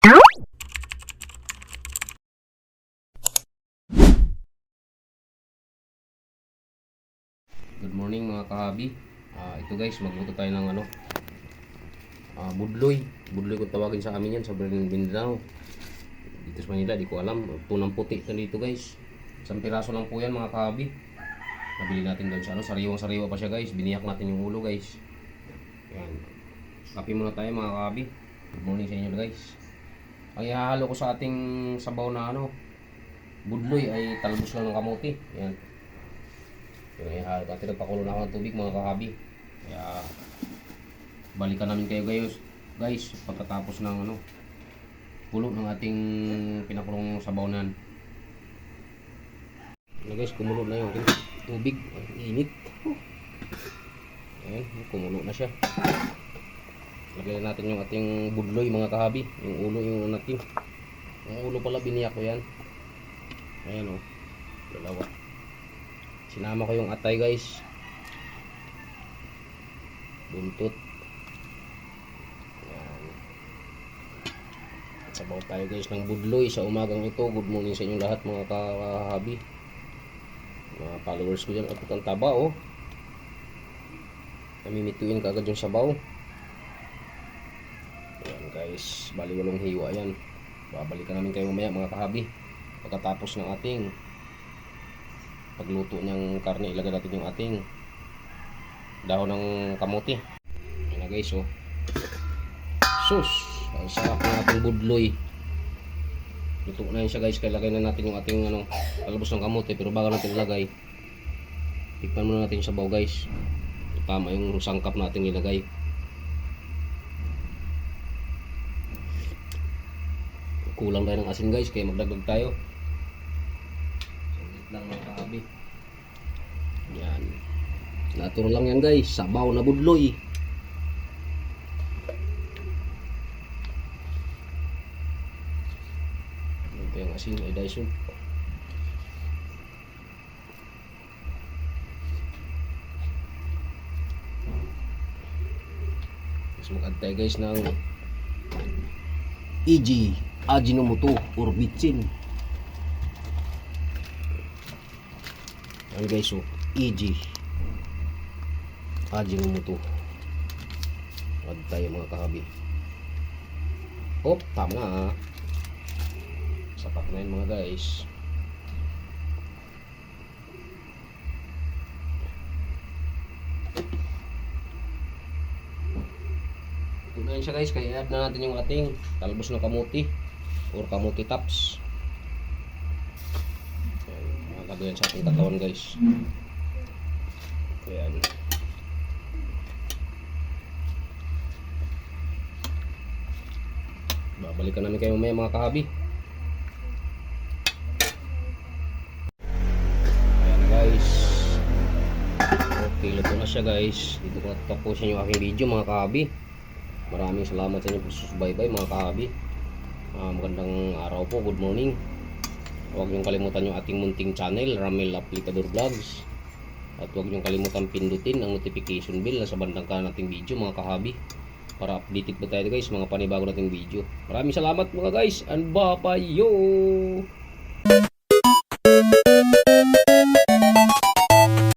Good morning mga kahabi. Ito guys, magluto tayo ng budloy. Budloy kung tawagin sa amin yan sa Mindanao. Dito sa Manila, di ko alam. Tunang puti na dito guys. Isang piraso lang po yan mga kahabi. Nabili natin doon sa sariwang-sariwa pa siya guys. Biniyak natin yung ulo guys. Yan. Kape muna tayo mga kahabi. Good morning sa inyo guys. Ang ihahalo ko sa ating sabaw na budloy ay talbos lang ng kamote. Yan. At nagpakulo na ako ng tubig mga kahabi. Kaya balikan namin kayo guys pagkatapos ng kulo ng ating pinakulong sabaw na yan. Guys, kumulo na yung tubig. Init. Ayan, kumulo na siya. Lagyan natin yung ating budloy mga kahabi. Yung ulo yung natin. Yung ulo pala biniyak ko yan. Ayan o. Dalawa. Sinama ko yung atay guys. Buntot. Ayan. Sabaw tayo guys ng budloy sa umagang ito. Good morning sa inyo lahat mga kahabi. Mga followers ko dyan. At ang taba oh. Namimituin ka agad yung sabaw. Ayan guys. Bali walong hiwa yan. Babalikan namin kayo mamaya mga kahabi. Pagkatapos ng ating pagluto ng karne, ilagay natin yung ating dahon ng kamote. Ayan na guys oh. Sus! Ang sarap ng ating budloy. Luto na yun siya guys. Kaya lagay na natin yung ating talbos ng kamote. Pero bago natin ilagay, tikman muna natin yung sabaw guys. Tama yung sangkap natin ilagay. Kulang tayo ng asin guys, kaya magdagdag tayo. Lang mga kahabi. Yan. Natural lang yan guys. Sabaw na budloy. Ito yung asin ay Dyson. Mas mag-add tayo guys ng EG Ajinomoto or Bitsin. Ayan guys oh, EG Ajinomoto. Add tayo mga kahabi. Oh, tama na. Sapat na yun mga guys. Ito na yun siya guys. Kaya add na natin yung ating talbos ng kamuti or kamuti tops. Lagyan sa ating katawan guys. Ayan. Babalikan namin kayo mamaya mga kahabi. Ayan guys. Okay, luto na siya guys. Dito ko tapusin yung aking video mga kahabi. Maraming salamat sa inyo po susubaybay mga kahabi. Magandang araw po. Good morning. Huwag niyong kalimutan yung ating munting channel, Ramil Aplicador Vlogs. At huwag niyong kalimutan pindutin ang notification bell na sa bandang kanan nating video mga kahabi. Para updated po tayo guys mga panibago nating video. Maraming salamat mga guys. And bye-bye yo!